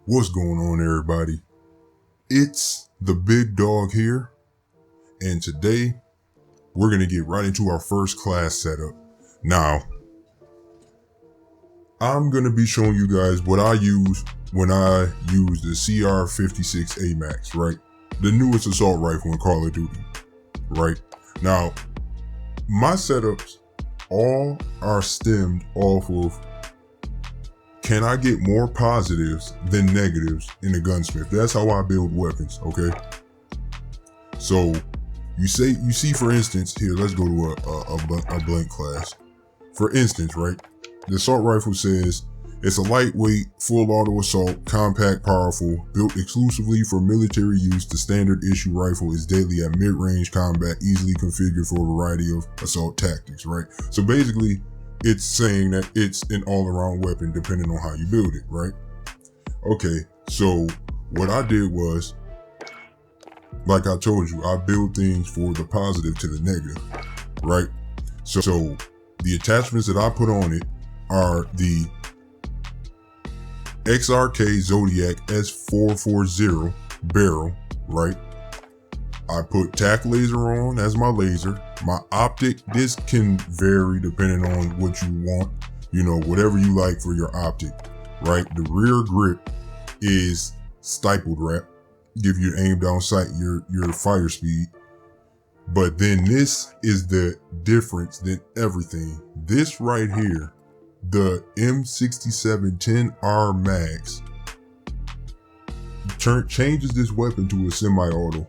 What's going on, everybody? It's the big dog here, and today we're going to get right into our first class setup. Now, I'm going to be showing you guys what I use when I use the CR-56 Amax, right? The newest assault rifle in Call of Duty, right? Now, my setups all are stemmed off of, can I get more positives than negatives in the gunsmith? That's how I build weapons, okay? So you see, for instance, here, let's go to a blank class. For instance, right, the assault rifle says it's a lightweight, full auto assault, compact, powerful, built exclusively for military use. The standard issue rifle is deadly at mid-range combat, easily configured for a variety of assault tactics, right? So basically, it's saying that it's an all-around weapon depending on how you build it, right? Okay, so what I did was, like I told you, I build things for the positive to the negative, right? So the attachments that I put on it are the XRK Zodiac S440 barrel, right? I put Tac Laser on as my laser. My optic, this can vary depending on what you want, you know, whatever you like for your optic, right? The rear grip is Stippled wrap, give you aim down sight, your fire speed. But then this is the difference than everything. This right here, the M6710R Max, changes this weapon to a semi-auto,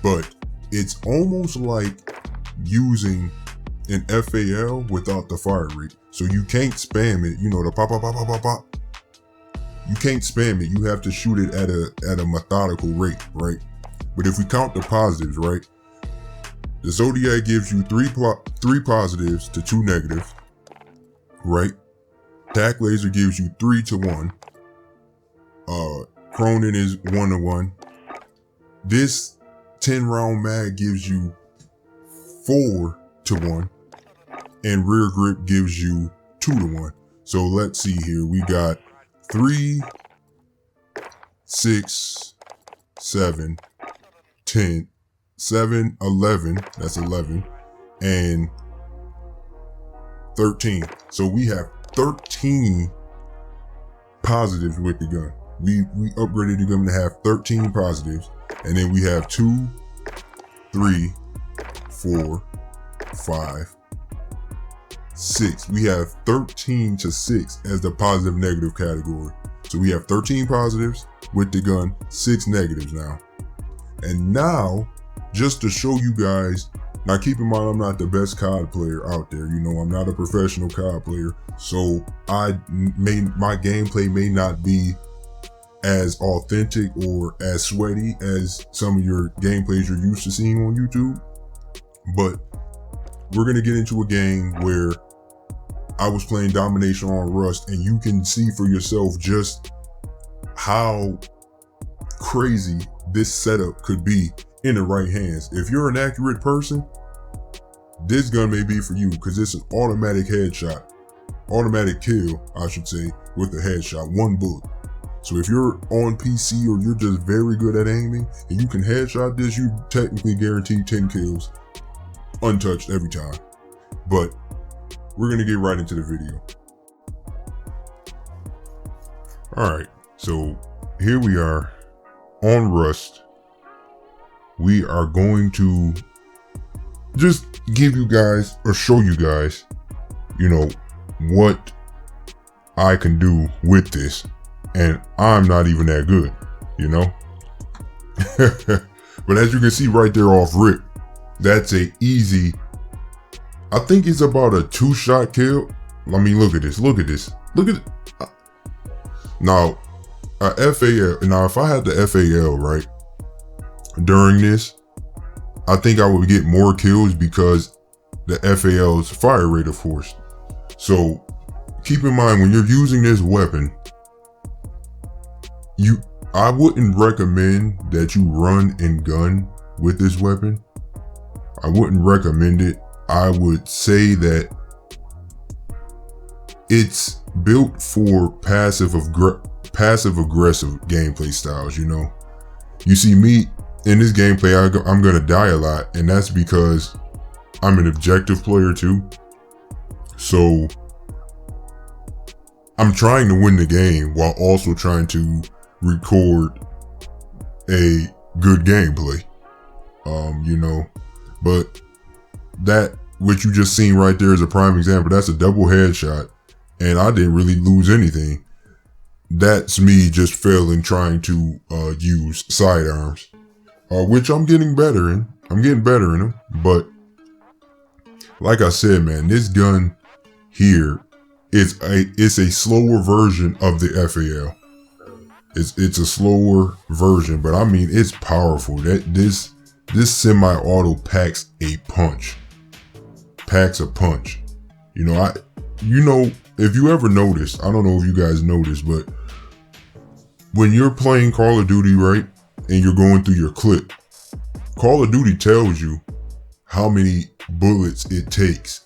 but it's almost like using an FAL without the fire rate. So you can't spam it, you know, the pop, pop, pop, pop, pop, pop. You can't spam it. You have to shoot it at a methodical rate, right? But if we count the positives, right, the Zodiac gives you three positives to 2 negatives, right? Tac Laser gives you 3 to 1. Cronin is 1 to 1. This 10 round mag gives you 4 to 1, and rear grip gives you 2 to 1. So let's see here. We got 3, 6, 7, 10, 7, 11. That's 11, and 13. So we have 13 positives with the gun. We upgraded the gun to have 13 positives, and then we have 2, 3, 4, 5, 6. We have 13 to 6 as the positive negative category. So we have 13 positives with the gun, 6 negatives now. And now, just to show you guys, now keep in mind I'm not the best COD player out there. You know, I'm not a professional COD player. So my gameplay may not be as authentic or as sweaty as some of your gameplays you're used to seeing on YouTube. But we're going to get into a game where I was playing Domination on Rust, and you can see for yourself just how crazy this setup could be in the right hands. If you're an accurate person, this gun may be for you, because it's an automatic headshot, automatic kill, I should say, with a headshot, 1 bullet. So if you're on PC or you're just very good at aiming and you can headshot this, you technically guaranteed 10 kills untouched every time. But we're gonna get right into the video. All right, so here we are on Rust. We are going to just give you guys, or show you guys, you know, what I can do with this. And I'm not even that good, you know? But as you can see right there off rip, that's a easy, I think it's about a 2-shot kill. I mean, look at this, look at this, look at it. Now, FAL, now if I had the FAL, right, during this, I think I would get more kills because the FAL's fire rate, of course. So keep in mind, when you're using this weapon, I wouldn't recommend that you run and gun with this weapon. I wouldn't recommend it. I would say that it's built for passive aggressive gameplay styles. You know, you see me in this gameplay, I'm gonna die a lot, and that's because I'm an objective player too. So I'm trying to win the game while also trying to record a good gameplay. You know, but that what you just seen right there is a prime example. That's a double headshot, and I didn't really lose anything. That's me just failing trying to use sidearms, which I'm getting better in. I'm getting better in them, but like I said, man, this gun here is a slower version of the FAL. It's a slower version, but I mean it's powerful. This semi-auto packs a punch. Packs a punch. You know, if you ever notice, I don't know if you guys notice, but when you're playing Call of Duty, right, and you're going through your clip, Call of Duty tells you how many bullets it takes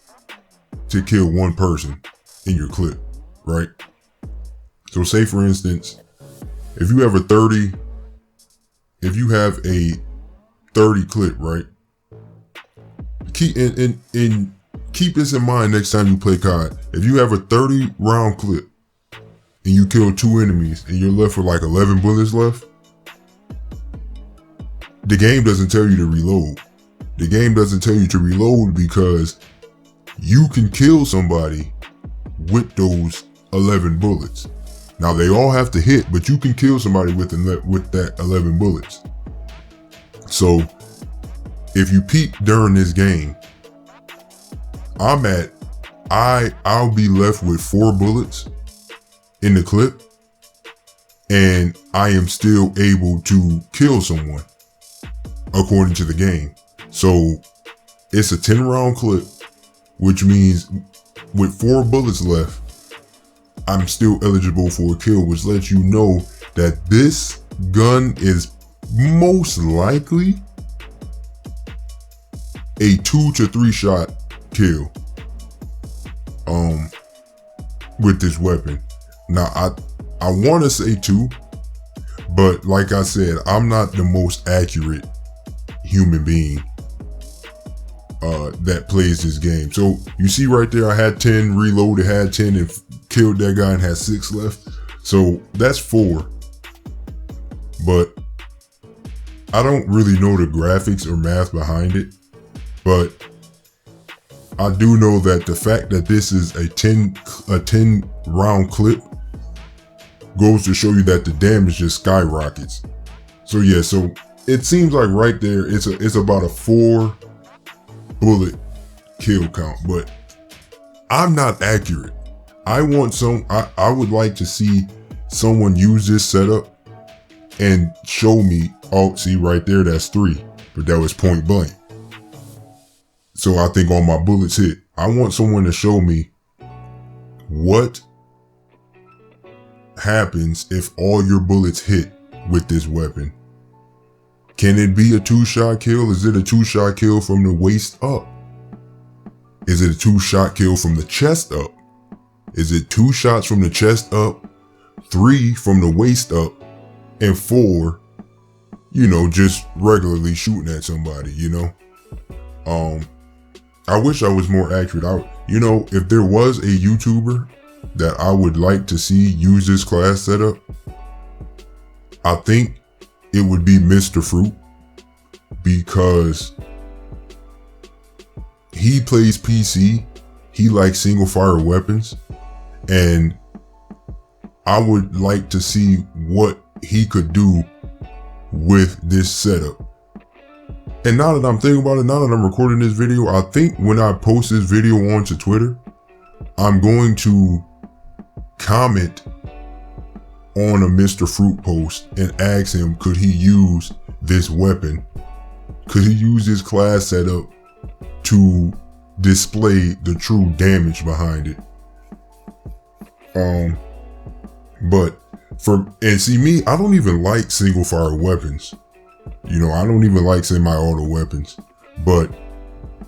to kill one person in your clip, right? So say for instance, if you have a 30 clip, right? Keep this in mind next time you play COD. If you have a 30 round clip and you kill 2 enemies and you're left with like 11 bullets left, the game doesn't tell you to reload. The game doesn't tell you to reload because you can kill somebody with those 11 bullets. Now they all have to hit, but you can kill somebody with that 11 bullets. So if you peep during this game, I'll be left with 4 bullets in the clip, and I am still able to kill someone according to the game. So it's a 10 round clip, which means with 4 bullets left, I'm still eligible for a kill, which lets you know that this gun is most likely a 2 to 3 shot kill with this weapon. Now I want to say 2, but like I said, I'm not the most accurate human being that plays this game. So you see right there, I had 10 reloaded, had 10 and killed that guy and had 6 left. So that's 4. But I don't really know the graphics or math behind it. But I do know that the fact that this is a 10 round clip goes to show you that the damage just skyrockets. So yeah, so it seems like right there it's about a 4 bullet kill count, but I'm not accurate. I would like to see someone use this setup and show me, oh, see right there, that's 3, but that was point blank. So I think all my bullets hit. I want someone to show me what happens if all your bullets hit with this weapon. Can it be a 2-shot kill? Is it a 2-shot kill from the waist up? Is it a 2-shot kill from the chest up? Is it 2 shots from the chest up, 3 from the waist up, and 4, you know, just regularly shooting at somebody, you know? I wish I was more accurate. You know, if there was a YouTuber that I would like to see use this class setup, I think it would be Mr. Fruit, because he plays PC, he likes single fire weapons, and I would like to see what he could do with this setup. And now that I'm thinking about it, now that I'm recording this video, I think when I post this video onto Twitter, I'm going to comment on a Mr. Fruit post and ask him, could he use this weapon? Could he use this class setup to display the true damage behind it? And see me, I don't even like single fire weapons. You know, I don't even like semi-auto weapons, but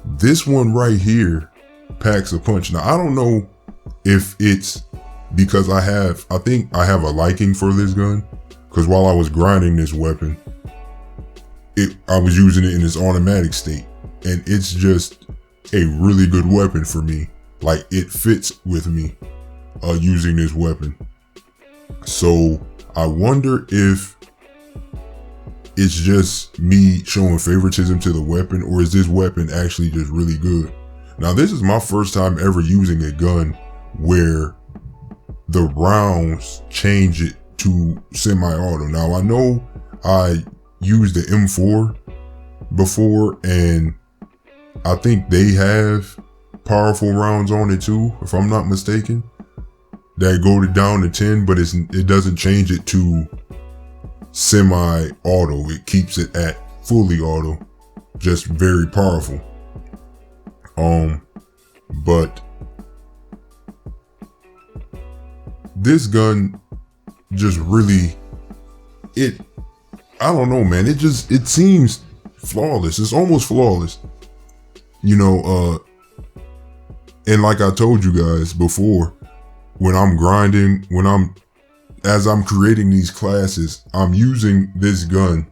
this one right here packs a punch. Now, I don't know if it's because I think I have a liking for this gun, because while I was grinding this weapon, I was using it in its automatic state, and it's just a really good weapon for me. Like, it fits with me using this weapon. So I wonder if it's just me showing favoritism to the weapon, or is this weapon actually just really good? Now, this is my first time ever using a gun where the rounds change it to semi-auto. Now, I know I used the M4 before, and I think they have powerful rounds on it too, if I'm not mistaken, that go down to 10, but it doesn't change it to semi-auto. It keeps it at fully auto, just very powerful. But this gun just really, I don't know, man. It seems flawless. It's almost flawless, you know. And like I told you guys before, when I'm grinding, as I'm creating these classes, I'm using this gun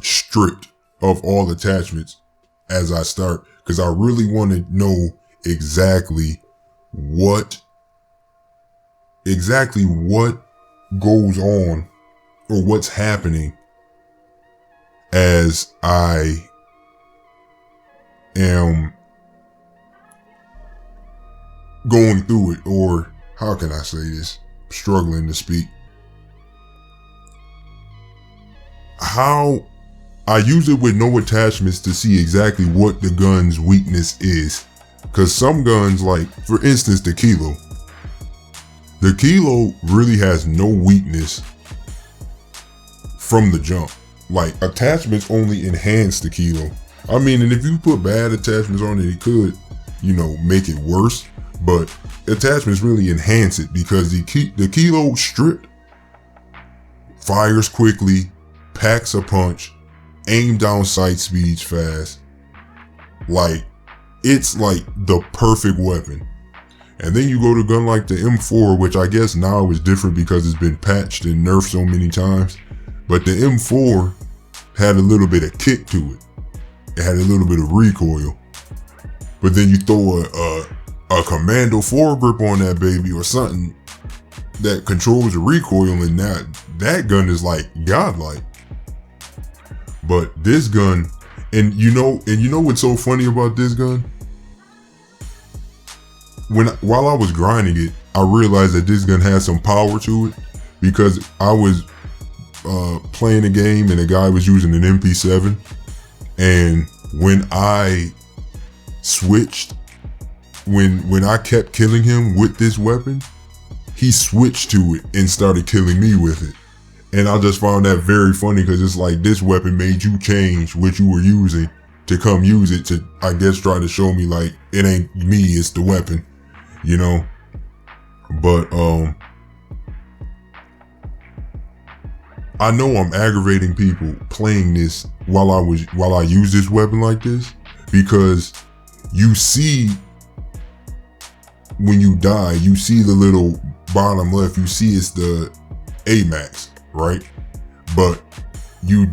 stripped of all attachments as I start, because I really want to know exactly what goes on, or what's happening as I am going through it, or how can I say this? Struggling to speak. How I use it with no attachments to see exactly what the gun's weakness is. Because some guns, like for instance the Kilo really has no weakness from the jump. Like, attachments only enhance the Kilo. I mean, and if you put bad attachments on it, it could, you know, make it worse. But attachments really enhance it, because the Kilo stripped fires quickly, packs a punch, aim down sight speeds fast. Like, it's like the perfect weapon. And then you go to a gun like the M4, which I guess now is different because it's been patched and nerfed so many times. But the M4 had a little bit of kick to it. It had a little bit of recoil. But then you throw a Commando foregrip on that baby, or something that controls the recoil, and that gun is like godlike. But this gun, and you know what's so funny about this gun? While I was grinding it, I realized that this gun has some power to it, because I was playing a game and a guy was using an MP7, and when I switched, when I kept killing him with this weapon, he switched to it and started killing me with it. And I just found that very funny, because it's like this weapon made you change what you were using to come use it to, I guess, try to show me like it ain't me, it's the weapon, you know. But I know I'm aggravating people playing this while I use this weapon like this, because you see, when you die, you see the little bottom left, you see it's the Amax, right? But you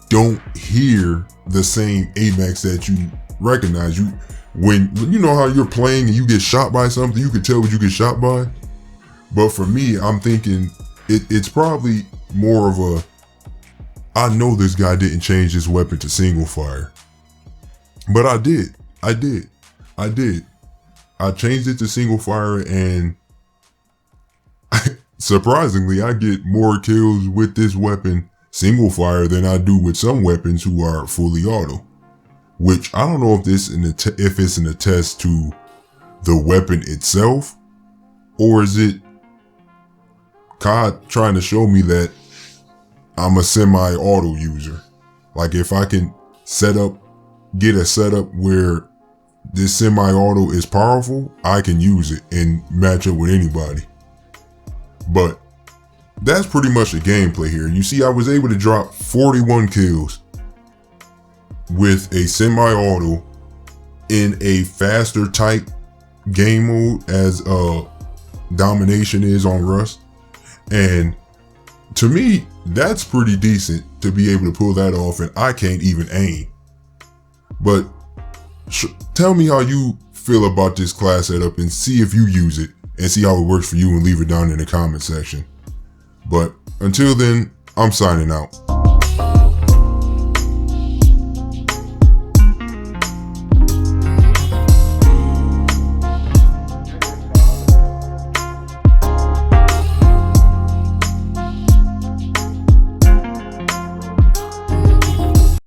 don't hear the same Amax that you recognize. When you know how you're playing and you get shot by something, you can tell what you get shot by. But for me, I'm thinking it's probably more of I know this guy didn't change his weapon to single fire. But I did. I changed it to single fire, and surprisingly, I get more kills with this weapon single fire than I do with some weapons who are fully auto. Which I don't know if it's an attest to the weapon itself, or is it COD trying to show me that I'm a semi-auto user. Like, if I can get a setup where this semi-auto is powerful, I can use it and match up with anybody. But that's pretty much the gameplay here. You see, I was able to drop 41 kills with a semi-auto in a faster type game mode as domination is on Rust. And to me, that's pretty decent to be able to pull that off, and I can't even aim. But tell me how you feel about this class setup and see if you use it and see how it works for you, and leave it down in the comment section. But until then, I'm signing out.